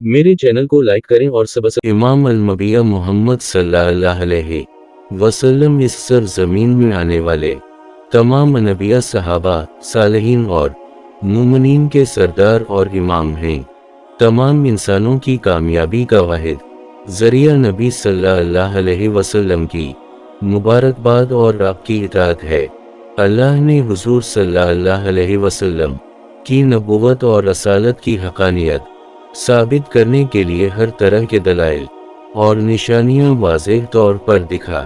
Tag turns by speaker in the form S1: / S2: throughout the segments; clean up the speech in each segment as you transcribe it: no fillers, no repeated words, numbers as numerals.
S1: मेरे चैनल को लाइक करें और सब्सक्राइब। इमाम अल-अंबिया मोहम्मद सल्लल्लाहु अलैहि वसल्लम इस सरजमीन में आने वाले तमाम नबिया, सहाबा, सालिहीन और मुमिनीन के सरदार और इमाम हैं। तमाम इंसानों की कामयाबी का वाहिद जरिया नबी सल्लल्लाहु अलैहि वसल्लम की मुबारकबाद और आपकी इताअत है। अल्लाह ने हुजूर सल्लल्लाहु अलैहि वसल्लम की नबुव्वत और रसालत की हक़ानियत साबित करने के लिए हर तरह के दलाइल और निशानियां वाज़ेह तौर पर दिखा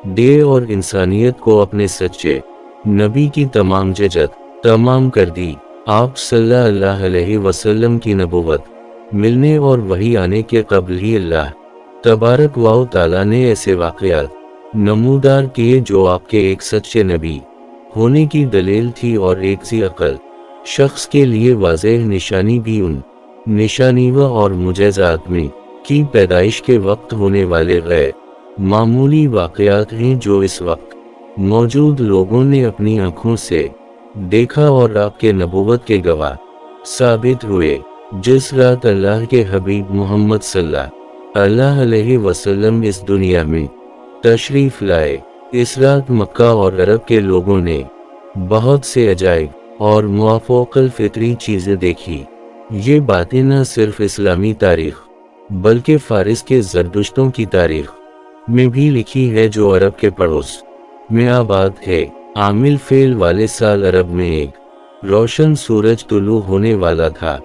S1: दे और इंसानियत को अपने सच्चे नबी की तमाम जजत तमाम कर दी। आप सल्लल्लाहु अलैहि वसल्लम की नबुव्वत मिलने और वही आने के कबल ही अल्लाह तबारक व तआला ने ऐसे वाक़यात नमूदार किए जो आपके एक सच्चे नबी होने की दलील थी और एक सी अक़ल शख्स के लिए वाज़ेह निशानी भी उन निशानीवा और मुजज़ात में की पैदाइश के वक्त होने वाले गैर मामूली वाक़यात हैं जो इस वक्त मौजूद लोगों ने अपनी आँखों से देखा और आपके नबुव्वत के गवाह साबित हुए। जिस रात अल्लाह के हबीब मोहम्मद सल्लल्लाहु अलैहि वसल्लम इस दुनिया में तशरीफ़ लाए, इस रात मक्का और अरब के लोगों ने बहुत से अजाइब और मुआफ़क़ल फ़ितरी चीज़ें देखी। ये बातें न सिर्फ इस्लामी तारीख़ बल्कि फ़ारिस के ज़रदुश्तों की तारीख़ में भी लिखी है जो अरब के पड़ोस में आबाद है। आमिल फ़ेल वाले साल अरब में एक रोशन सूरज तुलू होने वाला था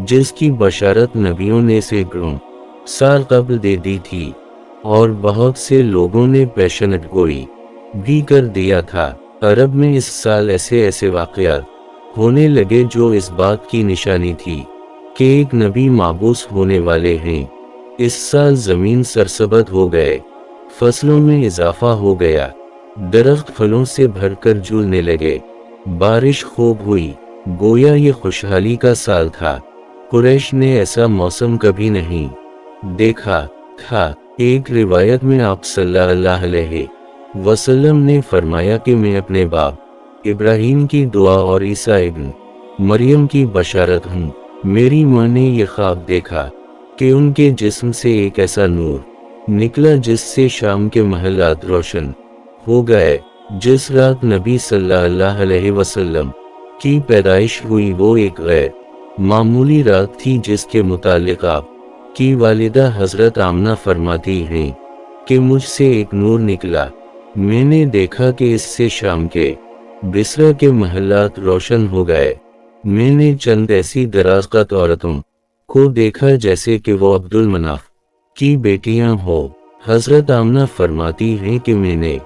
S1: जिसकी बशारत नबियों ने सैकड़ों साल कबल दे दी थी और बहुत से लोगों ने पेशेंटगोई भी कर दिया था। अरब में इस साल ऐसे ऐसे वाक़यात होने लगे जो इस बात की निशानी थी कि एक नबी माबूस होने वाले हैं। इस साल ज़मीन सरसब्ज़ हो गए, फसलों में इजाफा हो गया, दरख्त फलों से भरकर झूलने लगे, बारिश खूब हुई, गोया ये खुशहाली का साल था। कुरैश ने ऐसा मौसम कभी नहीं देखा था। एक रिवायत में आप सल्लल्लाहु अलैहि वसल्लम ने फरमाया कि मैं अपने बाप इब्राहीम की दुआ और ईसा इब्न मरियम की बशारत हूँ। मेरी माँ ने यह ख्वाब देखा कि उनके जिस्म से एक ऐसा नूर निकला जिससे शाम के महलात रोशन हो गए। जिस रात नबी सल्लल्लाहु अलैहि वसल्लम की पैदाइश हुई वो एक गैर मामूली रात थी जिसके मुतालिक आप की वालिदा हज़रत आमना फरमाती हैं कि मुझसे एक नूर निकला। मैंने देखा कि इससे शाम के बिसरा के महलात रोशन हो गए। मैंने चंद ऐसी दराज़क़त औरतों को देखा जैसे कि वो अब्दुल मनाफ की बेटियां हो। हज़रत आमना फरमाती हैं कि मैंने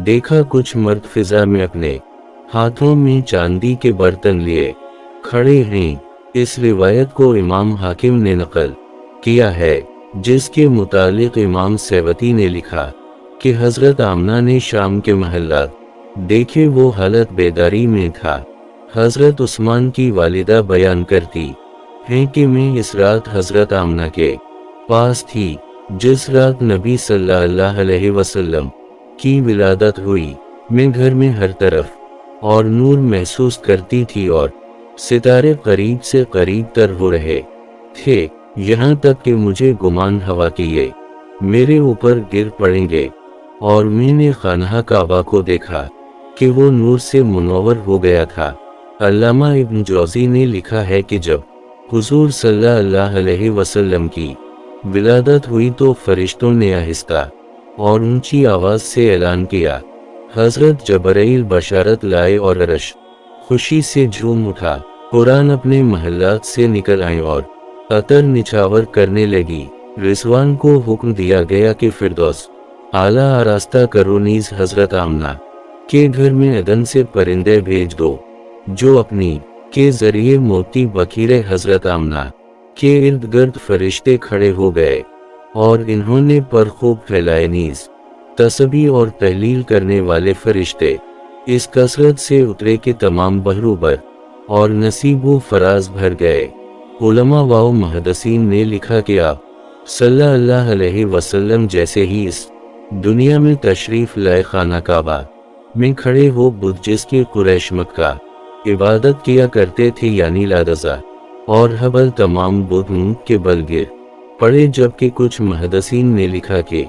S1: देखा कुछ मर्द फ़िज़ा में अपने हाथों में चांदी के बर्तन लिए खड़े हैं। इस रिवायत को इमाम हाकिम ने नकल किया है जिसके मुतालिक इमाम सैवती ने लिखा कि हज़रत आमना ने शाम के महलात देखे, वो हालत बेदारी में था। हज़रत उस्मान की वालिदा बयान करती हैं कि मैं इस रात हज़रत आमना के पास थी जिस रात नबी सल्लल्लाहु अलैहि वसल्लम की विलादत हुई। मैं घर में हर तरफ और नूर महसूस करती थी और सितारे करीब से करीब तर हो रहे थे, यहाँ तक कि मुझे गुमान हवा कि ये मेरे ऊपर गिर पड़ेंगे। और मैंने खानहा काबा को देखा कि वो नूर से मुनव्वर हो गया था। अल्लामा इब्न जौज़ी ने लिखा है कि जब हुजूर सल्लल्लाहु अलैहि वसल्लम की विलादत हुई तो फरिश्तों ने आहिस्ता और ऊंची आवाज़ से ऐलान किया, हज़रत जबराइल बशारत लाए और अर्श खुशी से झूम उठा। कुरान अपने महलात से निकल आए और अतर निछावर करने लगी। रिज़वान को हुक्म दिया गया कि फिरदौस आला आरास्ता करो, नीज़ हज़रत आमना के घर में अदन से परिंदे भेज दो जो अपनी के ज़रिए मोती बखीरे। हज़रत आमना के इर्द गिर्द फरिश्ते खड़े हो गए और इन्होंने पर खूब फैलाए। नीज़ तस्बीह और तहलील करने वाले फरिश्ते इस कसरत से उतरे कि तमाम बहरूबर और नसीबो फराज भर गए। उलमा व मुहद्दिसीन ने लिखा कि आप सल्लल्लाहु अलैहि वसल्लम जैसे ही इस दुनिया में तशरीफ़ लाए, खाना काबा में खड़े हो बुत जिसकी कुरैश मक्का इबादत किया करते थे यानी लादज़ा اور حبل تمام بدھ کے بل گر پڑے، جبکہ کچھ محدثین نے لکھا کہ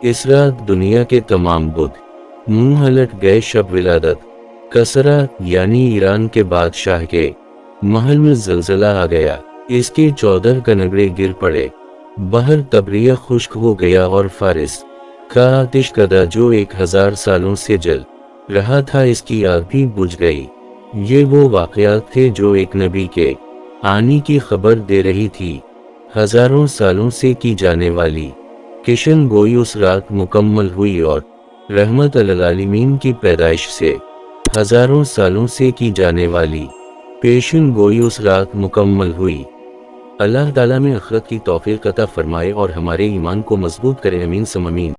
S1: اس رات دنیا کے تمام بدھ منہ ہلٹ گئے۔ شب ولادت کسرا یعنی ایران کے بادشاہ کے محل میں زلزلہ آ گیا، اس کے 14 کنگرے گر پڑے، بحر تبریہ خشک ہو گیا اور فارس کا آتش کدہ جو 1000 سالوں سے جل رہا تھا، اس کی آگ بھی بجھ گئی۔ یہ وہ واقعات تھے جو ایک نبی کے آنے کی خبر دے رہی تھی۔ ہزاروں سالوں سے کی جانے والی کشن گوئی اس رات مکمل ہوئی، اور رحمت للعالمین کی پیدائش سے ہزاروں سالوں سے کی جانے والی پیشن گوئی اس رات مکمل ہوئی۔ اللہ تعالیٰ میں آخرت کی توفیق عطا فرمائے اور ہمارے ایمان کو مضبوط کرے، آمین ثم آمین۔